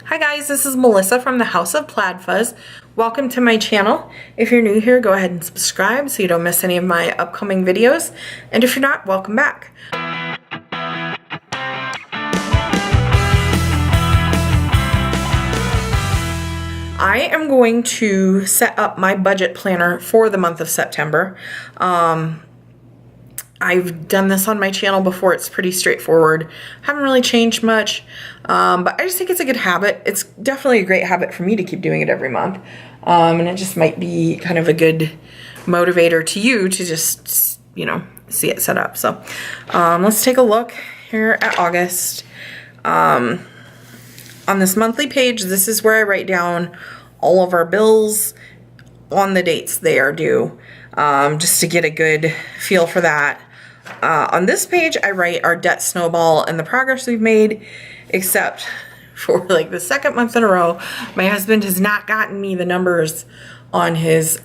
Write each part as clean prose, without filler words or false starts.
Hi guys, this is Melissa from the House of Plaid Fuzz. Welcome to my channel. If you're new here, go ahead and subscribe so you don't miss any of my upcoming videos. And if you're not, welcome back. I am going to set up my budget planner for the month of September. I've done this on my channel before. It's pretty straightforward. Haven't really changed much, but I just think it's a good habit. It's definitely a great habit for me to keep doing it every month, and it just might be kind of a good motivator to you to just, you know, see it set up. So let's take a look here at August. On this monthly page, this is where I write down all of our bills on the dates they are due, just to get a good feel for that. On this page, I write our debt snowball and the progress we've made, except for like the second month in a row, my husband has not gotten me the numbers on his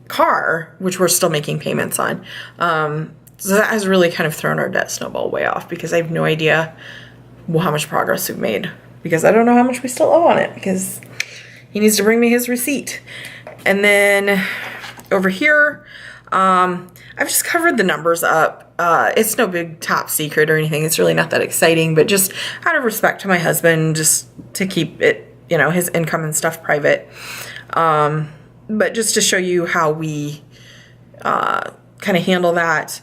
car, which we're still making payments on. So that has really kind of thrown our debt snowball way off because I have no idea how much progress we've made, because I don't know how much we still owe on it because he needs to bring me his receipt. And then over here, I've just covered the numbers up. It's no big top secret or anything. It's really not that exciting, but just out of respect to my husband, just to keep it, you know, his income and stuff private. But just to show you how we kind of handle that.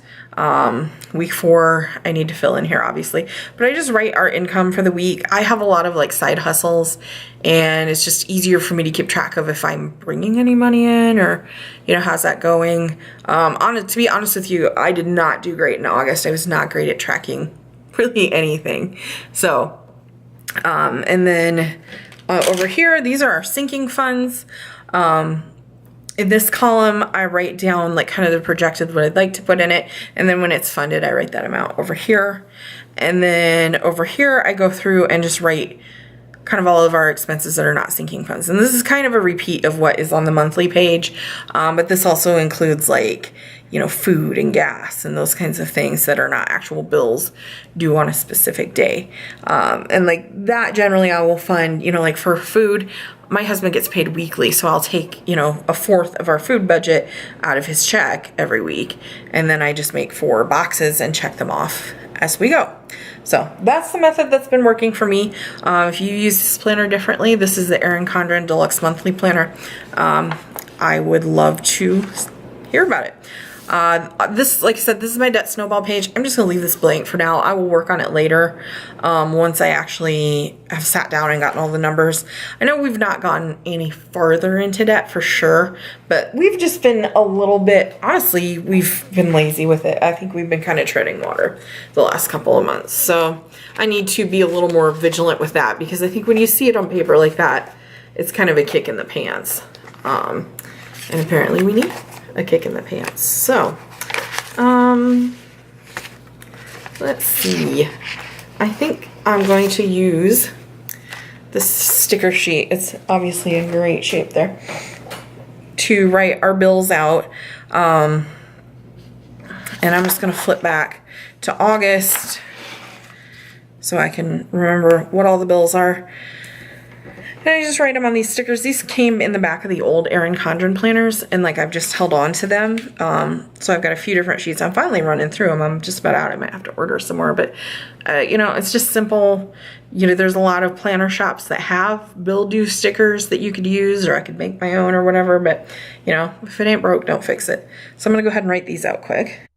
Week 4, I need to fill in here, obviously, but I just write our income for the week. I have a lot of like side hustles, and it's just easier for me to keep track of if I'm bringing any money in, or, you know, how's that going. To be honest with you, I did not do great in August. I was not great at tracking really anything. So, and then over here, these are our sinking funds. In this column, I write down like kind of the projected what I'd like to put in it. And then when it's funded, I write that amount over here. And then over here, I go through and just write kind of all of our expenses that are not sinking funds. And this is kind of a repeat of what is on the monthly page. But this also includes like, you know, food and gas and those kinds of things that are not actual bills due on a specific day. And like that generally I will fund, you know, like for food, my husband gets paid weekly, so I'll take, you know, 1/4 of our food budget out of his check every week. And then I just make 4 boxes and check them off as we go. So that's the method that's been working for me. If you use this planner differently, this is the Erin Condren Deluxe Monthly Planner. I would love to hear about it. This, like I said, this is my debt snowball page. I'm just gonna leave this blank for now. I will work on it later, once I actually have sat down and gotten all the numbers. I know we've not gotten any farther into debt for sure, but we've just been a little bit, honestly, we've been lazy with it. I think we've been kind of treading water the last couple of months. So I need to be a little more vigilant with that, because I think when you see it on paper like that, it's kind of a kick in the pants. And apparently we need a kick in the pants. So, let's see. I think I'm going to use this sticker sheet. It's obviously in great shape there, to write our bills out. And I'm just going to flip back to August so I can remember what all the bills are. And I just write them on these stickers. These came in the back of the old Erin Condren planners, and like I've just held on to them. So I've got a few different sheets. I'm finally running through them. I'm just about out. I might have to order some more, but you know, it's just simple. You know, there's a lot of planner shops that have bill due stickers that you could use, or I could make my own or whatever, but you know, if it ain't broke, don't fix it. So I'm gonna go ahead and write these out quick.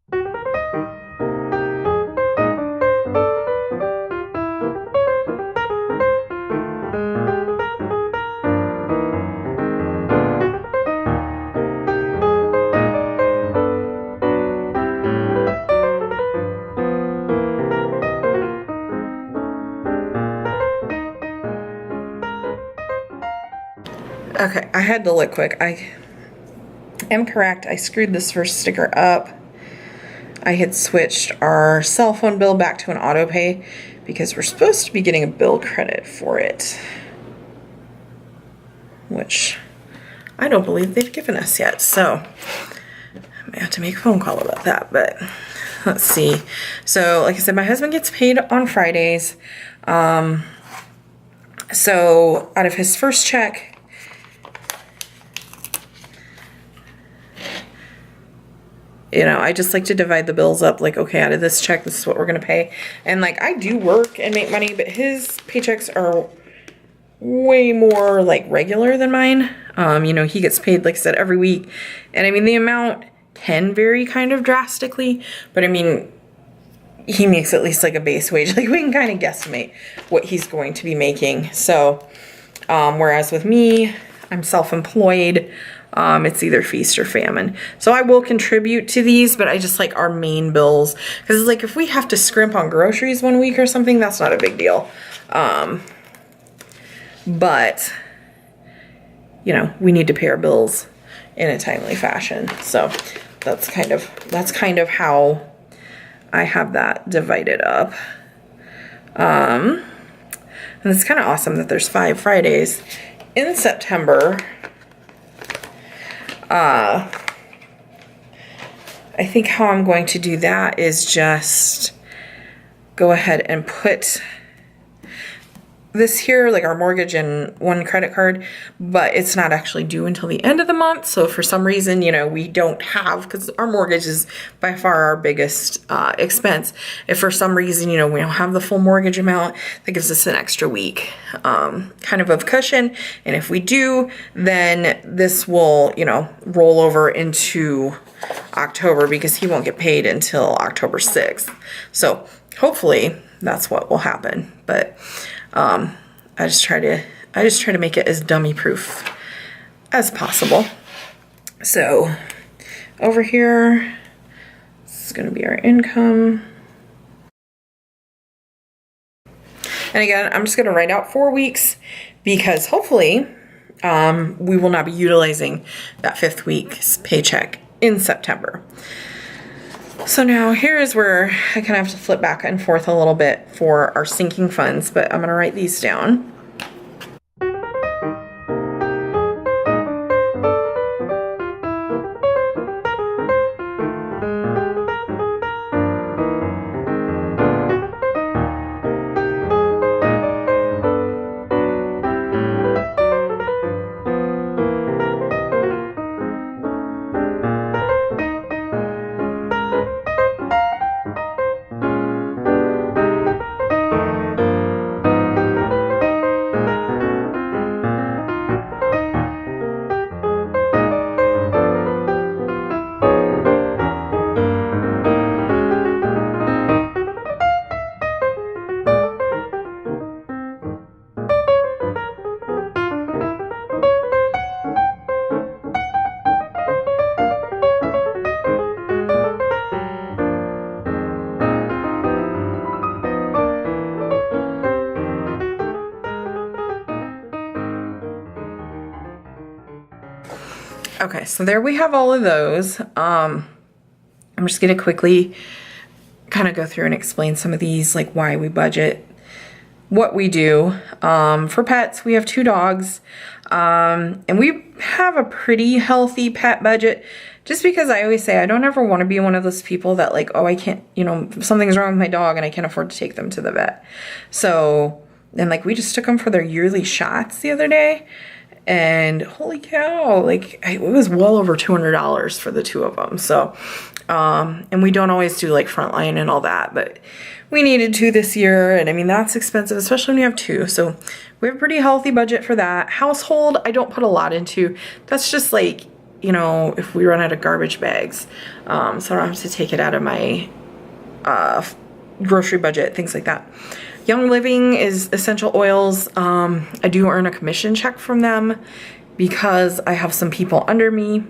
Okay, I had to look quick. I am correct. I screwed this first sticker up. I had switched our cell phone bill back to an auto pay because we're supposed to be getting a bill credit for it, which I don't believe they've given us yet. So I may have to make a phone call about that, but let's see. So like I said, my husband gets paid on Fridays. So out of his first check, you know, I just like to divide the bills up, like, okay, out of this check, this is what we're gonna pay. And like, I do work and make money, but his paychecks are way more like regular than mine. You know, he gets paid, like I said, every week. And I mean, the amount can vary kind of drastically, but I mean, he makes at least like a base wage. Like, we can kind of guesstimate what he's going to be making. So, whereas with me, I'm self-employed. It's either feast or famine. So I will contribute to these, but I just like our main bills. Because it's like, if we have to scrimp on groceries one week or something, that's not a big deal. But, you know, we need to pay our bills in a timely fashion. So that's kind of how I have that divided up. And it's kind of awesome that there's 5 Fridays in September. I think how I'm going to do that is just go ahead and put this here, like our mortgage and one credit card, but it's not actually due until the end of the month. So if for some reason, you know, we don't have, because our mortgage is by far our biggest expense. If for some reason, you know, we don't have the full mortgage amount, that gives us an extra week kind of cushion. And if we do, then this will, you know, roll over into October, because he won't get paid until October 6th. So hopefully that's what will happen. But I just try to make it as dummy proof as possible. So over here, this is going to be our income. And again, I'm just going to write out 4 weeks, because hopefully we will not be utilizing that 5th week's paycheck in September. So now here is where I kind of have to flip back and forth a little bit for our sinking funds, but I'm going to write these down. Okay, so there we have all of those. I'm just gonna quickly kind of go through and explain some of these, like why we budget, what we do. For pets, we have 2 dogs, and we have a pretty healthy pet budget, just because I always say I don't ever want to be one of those people that like, oh, I can't, you know, something's wrong with my dog and I can't afford to take them to the vet. So, and like we just took them for their yearly shots the other day. And holy cow, like it was well over $200 for the 2 of them. So, and we don't always do like Frontline and all that, but we needed to this year. And I mean, that's expensive, especially when you have 2. So we have a pretty healthy budget for that. Household, I don't put a lot into. That's just like, you know, if we run out of garbage bags. So I don't have to take it out of my grocery budget, things like that. Young Living is essential oils. I do earn a commission check from them because I have some people under me.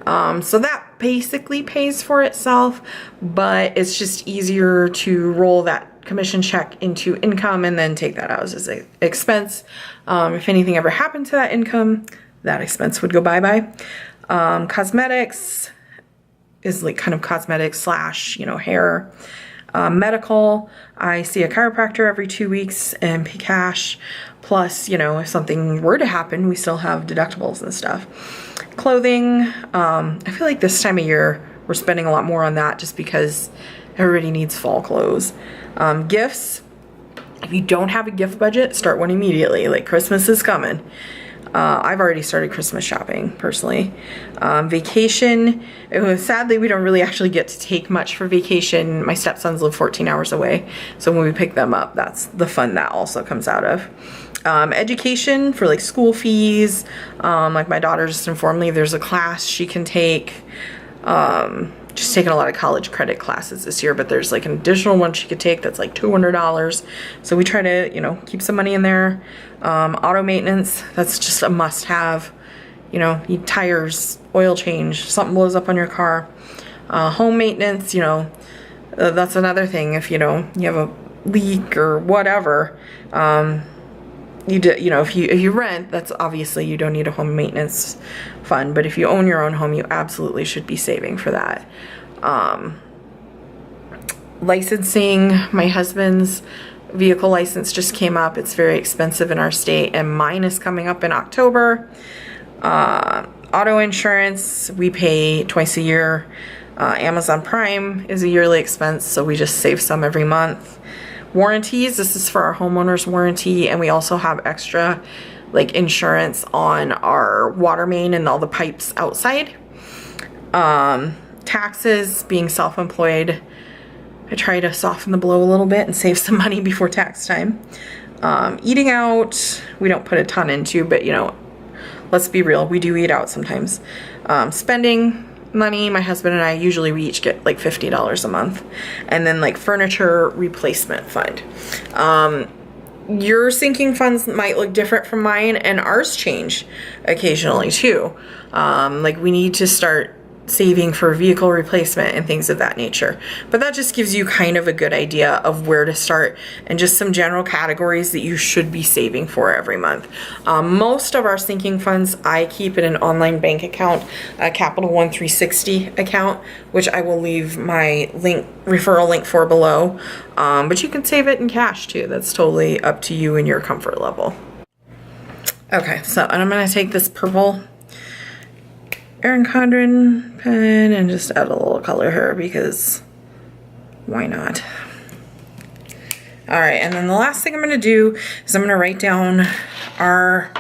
So that basically pays for itself, but it's just easier to roll that commission check into income and then take that out as an expense. If anything ever happened to that income, that expense would go bye-bye. Cosmetics is like kind of cosmetics slash, you know, hair. Medical, I see a chiropractor every 2 weeks and pay cash. Plus, you know, if something were to happen, we still have deductibles and stuff. Clothing, I feel like this time of year, we're spending a lot more on that just because everybody needs fall clothes. Gifts, If you don't have a gift budget, start one immediately. Like, Christmas is coming. I've already started Christmas shopping personally. Vacation, sadly we don't really actually get to take much for vacation. My stepsons live 14 hours away, so when we pick them up, that's the fun that also comes out of. Education for like school fees, like my daughter just informed me there's a class she can take. Just taking a lot of college credit classes this year, but there's like an additional one she could take that's like $200. So we try to, you know, keep some money in there. Auto maintenance, that's just a must have. You know, need tires, oil change, something blows up on your car. Home maintenance, you know, that's another thing. If, you know, you have a leak or whatever, you know, if you rent, that's obviously you don't need a home maintenance fund, but if you own your own home, you absolutely should be saving for that. Licensing, my husband's vehicle license just came up. It's very expensive in our state, and mine is coming up in October. Auto insurance, we pay twice a year. Amazon Prime is a yearly expense, so we just save some every month. Warranties, this is for our homeowner's warranty, and we also have extra like insurance on our water main and all the pipes outside. Taxes, being self-employed, I try to soften the blow a little bit and save some money before tax time. Eating out, we don't put a ton into, but you know, let's be real, we do eat out sometimes. Spending money, my husband and I, usually we each get like $50 a month. And then like furniture replacement fund. Your sinking funds might look different from mine, and ours change occasionally too. Like we need to start saving for vehicle replacement and things of that nature. But that just gives you kind of a good idea of where to start and just some general categories that you should be saving for every month. Most of our sinking funds I keep in an online bank account, a Capital One 360 account, which I will leave my referral link for below. But you can save it in cash too. That's totally up to you and your comfort level. Okay, so and I'm gonna take this purple Erin Condren pen and just add a little color here because why not? All right, and then the last thing I'm gonna do is I'm gonna write down our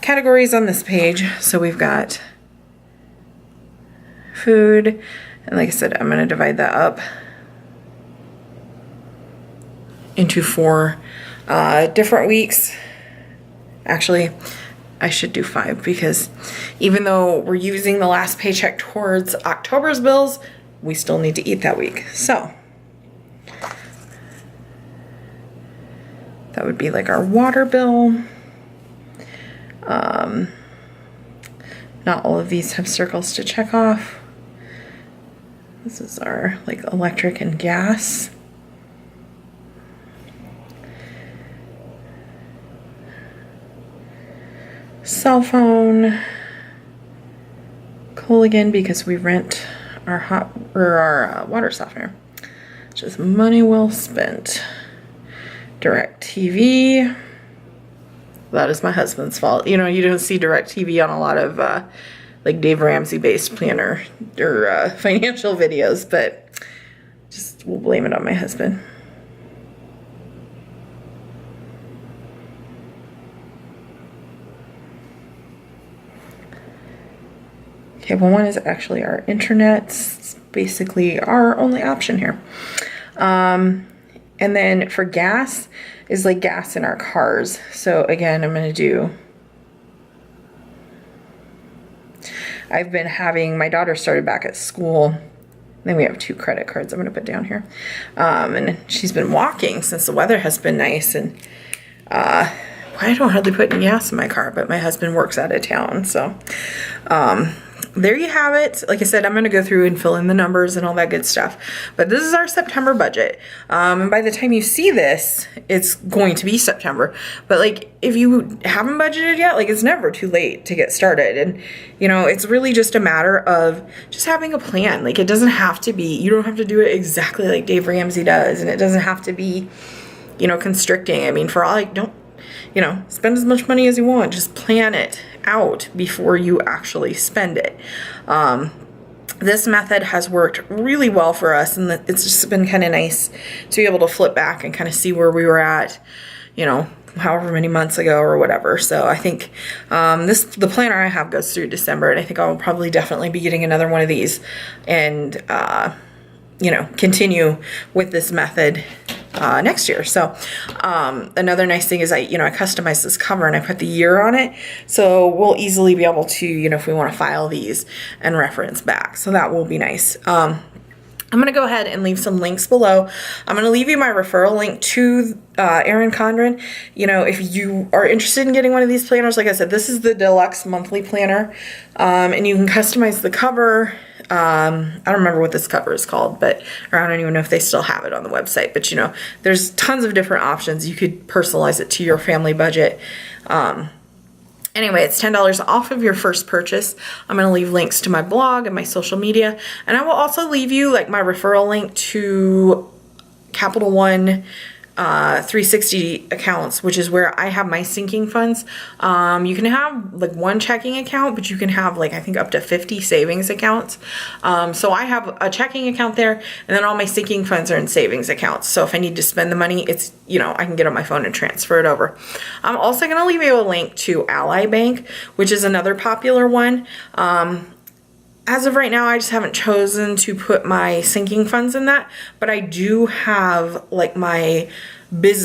categories on this page. So we've got food, and like I said, I'm gonna divide that up into 4 different weeks. Actually, I should do 5 because even though we're using the last paycheck towards October's bills, we still need to eat that week. So that would be like our water bill. Not all of these have circles to check off. This is our like electric and gas. Cell phone, coal again because we rent our water softener. Just money well spent. Direct TV. That is my husband's fault. You know, you don't see Direct TV on a lot of like Dave Ramsey based planner or financial videos, but just we'll blame it on my husband. Cable One is actually our internet. It's basically our only option here. And then for gas is like gas in our cars. So again, I'm going to do, I've been having, my daughter started back at school. Then we have 2 credit cards I'm going to put down here. And she's been walking since the weather has been nice. And I don't hardly put any gas in my car, but my husband works out of town. So there you have it. Like I said, I'm going to go through and fill in the numbers and all that good stuff. But this is our September budget. And by the time you see this, it's going to be September. But like, if you haven't budgeted yet, like it's never too late to get started. And, you know, it's really just a matter of just having a plan. Like it doesn't have to be, you don't have to do it exactly like Dave Ramsey does. And it doesn't have to be, you know, constricting. I mean, for all, like, don't, you know, spend as much money as you want. Just plan it out before you actually spend it. this method has worked really well for us, and it's just been kind of nice to be able to flip back and kind of see where we were at, you know, however many months ago or whatever. So I think the planner I have goes through December, and I think I'll probably definitely be getting another one of these and you know, continue with this method next year. So another nice thing is I customized this cover and I put the year on it, so we'll easily be able to, you know, if we want to file these and reference back, so that will be nice. I'm going to go ahead and leave some links below. I'm going to leave you my referral link to Erin Condren. You know, if you are interested in getting one of these planners, like I said, this is the Deluxe monthly planner, and you can customize the cover. I don't remember what this cover is called, but or I don't even know if they still have it on the website, but you know, there's tons of different options. You could personalize it to your family budget. Anyway, it's $10 off of your first purchase. I'm going to leave links to my blog and my social media, and I will also leave you like my referral link to Capital One 360 accounts, which is where I have my sinking funds. You can have like one checking account, but you can have like, I think up to 50 savings accounts. So I have a checking account there, and then all my sinking funds are in savings accounts. So if I need to spend the money, it's, you know, I can get on my phone and transfer it over. I'm also going to leave you a link to Ally Bank, which is another popular one. As of right now, I just haven't chosen to put my sinking funds in that, but I do have like my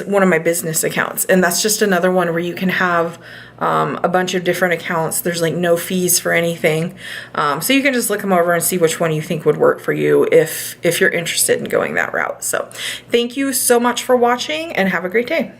one of my business accounts, and that's just another one where you can have a bunch of different accounts. There's like no fees for anything, so you can just look them over and see which one you think would work for you if you're interested in going that route. So thank you so much for watching, and have a great day.